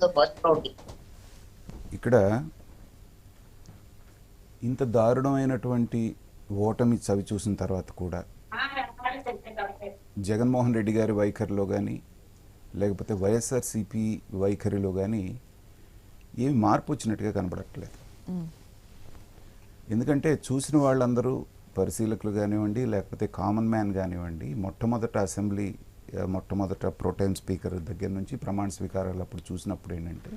the first rowdy. ఇక్కడ ఇంత దారుణమైనటువంటి ఓటమి చవి చూసిన తర్వాత కూడా జగన్మోహన్ రెడ్డి గారి వైఖరిలో కానీ లేకపోతే వైఎస్ఆర్సీపీ వైఖరిలో కానీ ఏమి మార్పు వచ్చినట్టుగా కనబడట్లేదు. ఎందుకంటే చూసిన వాళ్ళందరూ పరిశీలకులు కానివ్వండి లేకపోతే కామన్ మ్యాన్ కానివ్వండి మొట్టమొదట ప్రోటైమ్ స్పీకర్ దగ్గర నుంచి ప్రమాణ స్వీకారాలు అప్పుడు చూసినప్పుడు ఏంటంటే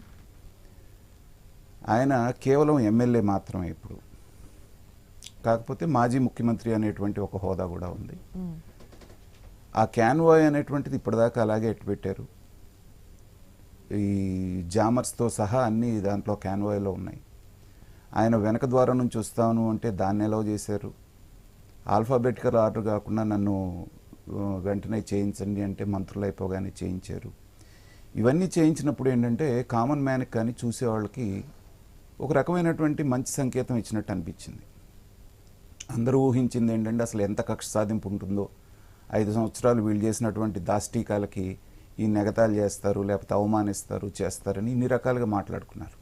ఆయన కేవలం ఎమ్మెల్యే మాత్రమే ఇప్పుడు, కాకపోతే మాజీ ముఖ్యమంత్రి అనేటువంటి ఒక హోదా కూడా ఉంది. ఆ క్యాన్వాయ్ అనేటువంటిది ఇప్పటిదాకా అలాగే ఎట్టుపెట్టారు. ఈ జామర్స్తో సహా అన్నీ దాంట్లో క్యాన్వాయ్లో ఉన్నాయి. ఆయన వెనక ద్వారం నుంచి వస్తాను అంటే దాన్ని ఎలా చేశారు. ఆల్ఫాబెటికల్ ఆర్డర్ కాకుండా నన్ను వెంటనే చేయించండి అంటే మంత్రులు అయిపోగానే చేయించారు. ఇవన్నీ చేయించినప్పుడు ఏంటంటే కామన్ మ్యాన్కి కానీ చూసేవాళ్ళకి ఒక రకమైనటువంటి మంచి సంకేతం ఇచ్చినట్టు అనిపించింది. అందరూ ఊహించింది ఏంటంటే అసలు ఎంత కక్ష సాధింపు ఉంటుందో, 5 సంవత్సరాలు వీళ్ళు చేసినటువంటి దాష్టీకాలకి ఈ నెగతాలు చేస్తారు లేకపోతే అవమానిస్తారు చేస్తారని ఇన్ని రకాలుగా మాట్లాడుకున్నారు.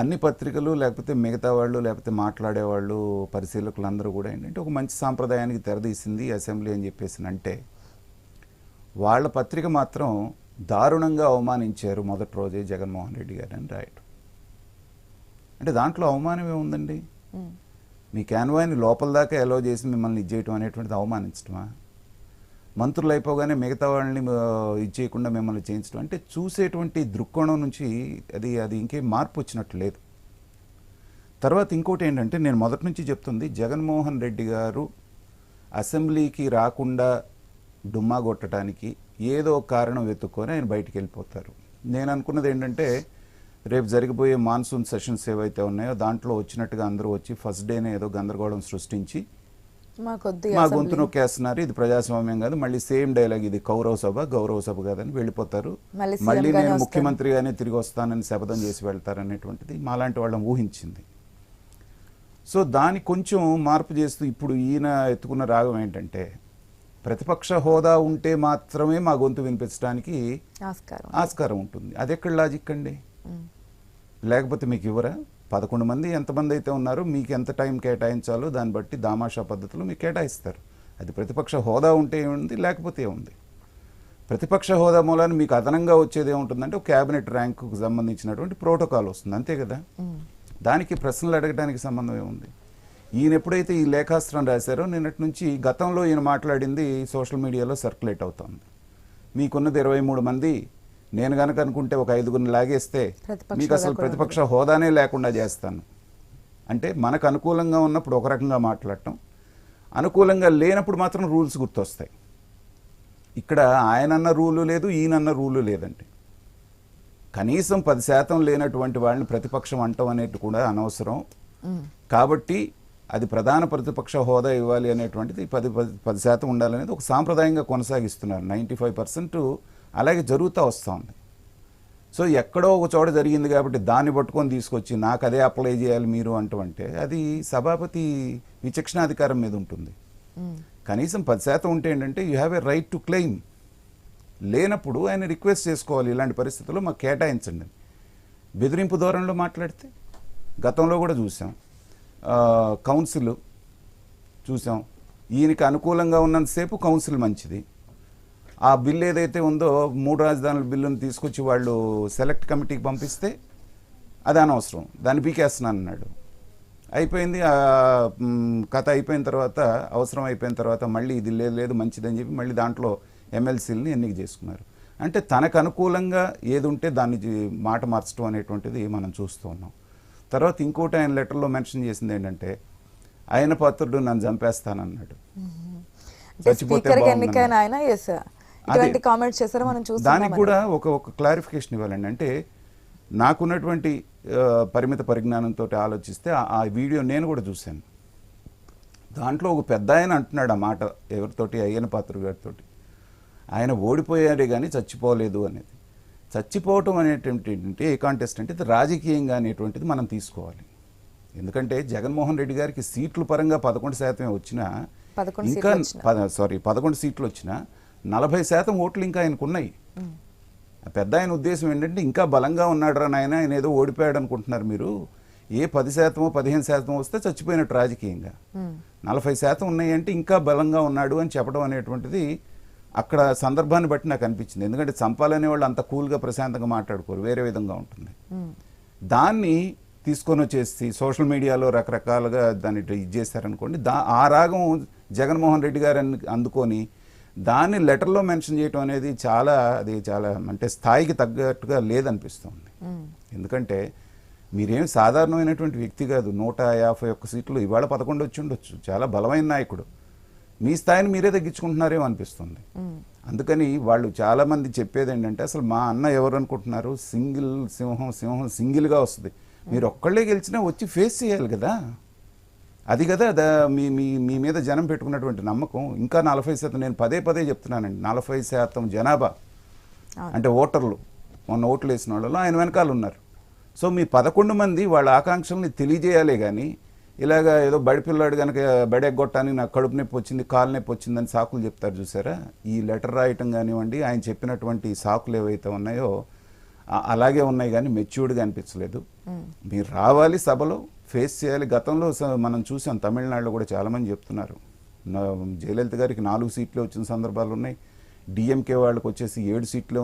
అన్ని పత్రికలు లేకపోతే మిగతా వాళ్ళు లేకపోతే మాట్లాడేవాళ్ళు పరిశీలకులు అందరూ కూడా ఏంటంటే ఒక మంచి సాంప్రదాయానికి తెరదీసింది అసెంబ్లీ అని చెప్పేసి అంటే, వాళ్ళ పత్రిక మాత్రం దారుణంగా అవమానించారు మొదటి రోజే జగన్మోహన్ రెడ్డి గారు అని రాయటం. అంటే దాంట్లో అవమానం ఏముందండి? మీ క్యాన్వాయ్ని లోపల దాకా ఎలో చేసి మిమ్మల్ని ఇచ్చేయటం అనేటువంటిది అవమానించడమా? మంత్రులు అయిపోగానే మిగతా వాళ్ళని ఇచ్చేయకుండా మిమ్మల్ని చేయించడం అంటే చూసేటువంటి దృక్కోణం నుంచి అది ఇంకేం మార్పు వచ్చినట్టు లేదు. తర్వాత ఇంకోటి ఏంటంటే నేను మొదటి నుంచి చెప్తుంది, జగన్మోహన్ రెడ్డి గారు అసెంబ్లీకి రాకుండా డుమ్మా కొట్టడానికి ఏదో కారణం వెతుక్కొని ఆయన బయటికి వెళ్ళిపోతారు. నేను అనుకున్నది ఏంటంటే రేపు జరిగిపోయే మాన్సూన్ సెషన్స్ ఏవైతే ఉన్నాయో దాంట్లో వచ్చినట్టుగా అందరూ వచ్చి ఫస్ట్ డేనే ఏదో గందరగోళం సృష్టించి మా గొంతు నొక్కేస్తున్నారు, ఇది ప్రజాస్వామ్యం కాదు, మళ్ళీ సేమ్ డైలాగ్, ఇది గౌరవ సభ కాదని వెళ్ళిపోతారు, మళ్ళీ నేను ముఖ్యమంత్రిగానే తిరిగి వస్తానని శపథం చేసి వెళ్తారనేటువంటిది మాలాంటి వాళ్ళం ఊహించింది. సో దాన్ని కొంచెం మార్పు చేస్తూ ఇప్పుడు ఈయన ఎత్తుకున్న రాగం ఏంటంటే ప్రతిపక్ష హోదా ఉంటే మాత్రమే మా గొంతు వినిపించడానికి ఆస్కారం ఉంటుంది. అది ఎక్కడ లాజిక్ అండి? లేకపోతే మీకు ఇవ్వరా? 11 మంది ఎంతమంది అయితే ఉన్నారో మీకు ఎంత టైం కేటాయించాలో దాన్ని బట్టి దామాషా పద్ధతిలో మీకు కేటాయిస్తారు. అది ప్రతిపక్ష హోదా ఉంటే ఏముంది, లేకపోతే ఏముంది. ప్రతిపక్ష హోదా మూలాన్ని మీకు అదనంగా వచ్చేది ఏముంటుందంటే ఒక క్యాబినెట్ ర్యాంకుకు సంబంధించినటువంటి ప్రోటోకాల్ వస్తుంది, అంతే కదా. దానికి ప్రశ్నలు అడగడానికి సంబంధం ఏముంది? ఈయన ఎప్పుడైతే ఈ లేఖాస్త్రం రాశారో నిన్నటి నుంచి గతంలో ఈయన మాట్లాడింది సోషల్ మీడియాలో సర్క్యులేట్ అవుతుంది. మీకున్నది 23 మంది, నేను కనుక అనుకుంటే ఒక 5గురిని లాగేస్తే మీకు అసలు ప్రతిపక్ష హోదానే లేకుండా చేస్తాను అంటే మనకు అనుకూలంగా ఉన్నప్పుడు ఒక రకంగా మాట్లాడటం, అనుకూలంగా లేనప్పుడు మాత్రం రూల్స్ గుర్తొస్తాయి. ఇక్కడ ఆయనన్న రూలు లేదు, ఈయనన్న రూలు లేదండి. కనీసం 10% లేనటువంటి వాళ్ళని ప్రతిపక్షం అంటాం అనేది కూడా అనవసరం. కాబట్టి అది ప్రధాన ప్రతిపక్ష హోదా ఇవ్వాలి అనేటువంటిది 10% ఉండాలనేది ఒక సాంప్రదాయంగా కొనసాగిస్తున్నారు. 95% అలాగే జరుగుతూ వస్తూ ఉంది. సో ఎక్కడో ఒక చోట జరిగింది కాబట్టి దాన్ని పట్టుకొని తీసుకొచ్చి నాకు అదే అప్లై చేయాలి మీరు అంటే అది సభాపతి విచక్షణాధికారం మీద ఉంటుంది. కనీసం 10% ఉంటే ఏంటంటే you have a right to claim. లేనప్పుడు ఆయన రిక్వెస్ట్ చేసుకోవాలి, ఇలాంటి పరిస్థితుల్లో మాకు కేటాయించండి. బెదిరింపు ధోరణిలో మాట్లాడితే గతంలో కూడా చూసాం, కౌన్సిల్ చూసాం. ఈయనకి అనుకూలంగా ఉన్నంతసేపు కౌన్సిల్ మంచిది. ఆ బిల్లు ఏదైతే ఉందో 3 రాజధానుల బిల్లును తీసుకొచ్చి వాళ్ళు సెలెక్ట్ కమిటీకి పంపిస్తే అది అనవసరం, దాన్ని పీకేస్తున్నాను అన్నాడు. అయిపోయింది కథ. అయిపోయిన తర్వాత అవసరం అయిపోయిన తర్వాత మళ్ళీ ఇది లేదు మంచిదని చెప్పి మళ్ళీ దాంట్లో ఎమ్మెల్సీలని ఎన్నిక చేసుకున్నారు. అంటే తనకు అనుకూలంగా ఏది ఉంటే దాన్ని మాట మార్చడం అనేటువంటిది మనం చూస్తూ ఉన్నాం. తర్వాత ఇంకోటి ఆయన లెటర్లో మెన్షన్ చేసింది ఏంటంటే ఆయన పాత్రుడు నన్ను చంపేస్తానన్నాడు. దానికి కూడా ఒక క్లారిఫికేషన్ ఇవ్వాలండి. అంటే నాకున్నటువంటి పరిమిత పరిజ్ఞానంతో ఆలోచిస్తే ఆ వీడియో నేను కూడా చూశాను. దాంట్లో ఒక పెద్ద ఆయన అంటున్నాడు ఆ మాట ఎవరితోటి, అయ్యన పాత్ర గారితో, ఆయన ఓడిపోయాడే కానీ చచ్చిపోలేదు అనేది. చచ్చిపోవటం అనేటువంటి ఏంటంటే ఏ కాంటెస్ట్ అంటే ఇది రాజకీయంగా అనేటువంటిది మనం తీసుకోవాలి. ఎందుకంటే జగన్మోహన్ రెడ్డి గారికి సీట్ల పరంగా 11% వచ్చినా ఇంకా 11 సీట్లు వచ్చినా 40% ఓట్లు ఇంకా ఆయనకు ఉన్నాయి. పెద్ద ఆయన ఉద్దేశం ఏంటంటే ఇంకా బలంగా ఉన్నాడు రా నాయన, ఆయన ఏదో ఓడిపోయాడు అనుకుంటున్నారు మీరు. ఏ 10% 15% వస్తే చచ్చిపోయినట్టు రాజకీయంగా, 40% ఉన్నాయంటే ఇంకా బలంగా ఉన్నాడు అని చెప్పడం అనేటువంటిది అక్కడ సందర్భాన్ని బట్టి నాకు అనిపించింది. ఎందుకంటే చంపాలనే వాళ్ళు అంత కూల్గా ప్రశాంతంగా మాట్లాడుకోరు, వేరే విధంగా ఉంటుంది. దాన్ని తీసుకొని వచ్చేసి సోషల్ మీడియాలో రకరకాలుగా దాన్ని ఇది చేశారనుకోండి, ఆ రాగం జగన్మోహన్ రెడ్డి గారు అందుకొని దాన్ని లెటర్లో మెన్షన్ చేయడం అనేది అది చాలా అంటే స్థాయికి తగ్గట్టుగా లేదనిపిస్తుంది. ఎందుకంటే మీరేం సాధారణమైనటువంటి వ్యక్తి కాదు. 151 సీట్లు, ఇవాళ 11 వచ్చి ఉండొచ్చు, చాలా బలమైన నాయకుడు. మీ స్థాయిని మీరే తగ్గించుకుంటున్నారేమో అనిపిస్తుంది. అందుకని వాళ్ళు చాలామంది చెప్పేది ఏంటంటే, అసలు మా అన్న ఎవరు అనుకుంటున్నారు, సింహం సింగిల్గా వస్తుంది, మీరు ఒక్కళ్ళే గెలిచినా వచ్చి ఫేస్ చేయాలి కదా. అది కదా మీ మీద జనం పెట్టుకున్నటువంటి నమ్మకం. ఇంకా 40%, నేను పదే చెప్తున్నానండి, 40% జనాభా అంటే ఓటర్లు, మొన్న ఓట్లు వేసిన వాళ్ళలో ఆయన వెనకాల ఉన్నారు. సో మీ 11 మంది వాళ్ళ ఆకాంక్షల్ని తెలియజేయాలే కానీ ఇలాగా ఏదో బడి పిల్లాడు కనుక బడి ఎగ్గొట్టానికి నాకు కడుపు నొప్పి వచ్చింది, కాలు నొప్పి వచ్చిందని సాకులు చెప్తారు చూసారా. ఈ లెటర్ రాయటం కానివ్వండి, ఆయన చెప్పినటువంటి సాకులు ఏవైతే ఉన్నాయో అలాగే ఉన్నాయి కానీ మెచ్యూర్డ్గా అనిపించలేదు. మీరు రావాలి, సభలో ఫేస్ చేయాలి. గతంలో మనం చూసాం, తమిళనాడులో కూడా చాలామంది చెప్తున్నారు, జయలలిత గారికి 4 సీట్లు వచ్చిన సందర్భాలు ఉన్నాయి, డిఎంకే వాళ్ళకి వచ్చేసి 7 సీట్లే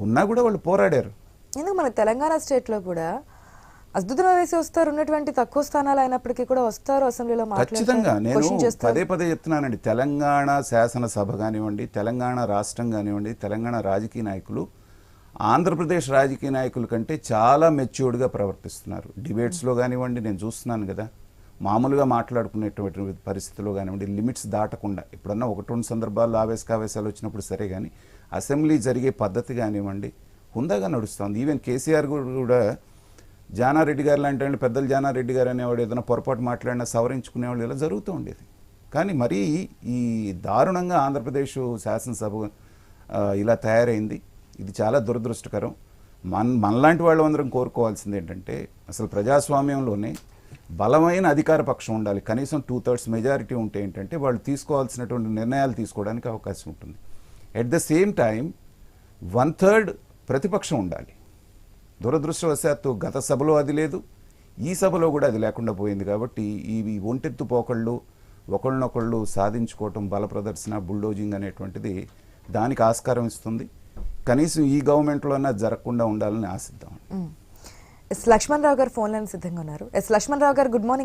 ఉన్నా కూడా వాళ్ళు పోరాడారు. ఎందుకు మన తెలంగాణ స్టేట్లో కూడా అద్భుతంగా వేసి వస్తారు, ఉన్నటువంటి తక్కువ స్థానాలు అయినప్పటికీ కూడా వస్తారు అసెంబ్లీలో. ఖచ్చితంగా నేను పదే చెప్తున్నానండి, తెలంగాణ శాసనసభ కానివ్వండి, తెలంగాణ రాష్ట్రం కానివ్వండి, తెలంగాణ రాజకీయ నాయకులు ఆంధ్రప్రదేశ్ రాజకీయ నాయకుల కంటే చాలా మెచ్యూర్డ్గా ప్రవర్తిస్తున్నారు. డిబేట్స్లో కానివ్వండి, నేను చూస్తున్నాను కదా, మామూలుగా మాట్లాడుకునేటువంటి పరిస్థితుల్లో కానివ్వండి, లిమిట్స్ దాటకుండా. ఎప్పుడన్నా 1-2 సందర్భాల్లో ఆవేశాలు వచ్చినప్పుడు సరే, కానీ అసెంబ్లీ జరిగే పద్ధతి కానివ్వండి హుందాగా నడుస్తుంది. ఈవెన్ కేసీఆర్ కూడా జానారెడ్డి గారు లాంటి వాళ్ళు, పెద్దలు జానారెడ్డి గారు అనేవాడు ఏదైనా పొరపాటు మాట్లాడినా సవరించుకునేవాళ్ళు, ఇలా జరుగుతూ ఉండేది. కానీ మరీ ఈ దారుణంగా ఆంధ్రప్రదేశ్ శాసనసభ ఇలా తయారైంది. ఇది చాలా దురదృష్టకరం. మనలాంటి వాళ్ళు అందరం కోరుకోవాల్సింది ఏంటంటే, అసలు ప్రజాస్వామ్యంలోనే బలమైన అధికార పక్షం ఉండాలి. కనీసం 2/3 మెజారిటీ ఉంటే ఏంటంటే వాళ్ళు తీసుకోవాల్సినటువంటి నిర్ణయాలు తీసుకోవడానికి అవకాశం ఉంటుంది. ఎట్ ద సేమ్ టైం 1/3 ప్రతిపక్షం ఉండాలి. దురదృష్టవశాత్తు గత సభలో అది లేదు, ఈ సభలో కూడా అది లేకుండా పోయింది. కాబట్టి ఇవి ఒంటెత్తు పోకళ్ళు, ఒకళ్ళనొకళ్ళు సాధించుకోవటం, బల ప్రదర్శన, బుల్డోజింగ్ అనేటువంటిది దానికి ఆస్కారం ఇస్తుంది. కనీసం ఈ గవర్నమెంట్లోనే జరగకుండా ఉండాలని ఆశిద్దాం. లక్ష్మణ్ రావు గారు ఫోన్ లైన్ సిద్ధంగా ఉన్నారు. లక్ష్మణ్ రావు గారు, గుడ్ మార్నింగ్.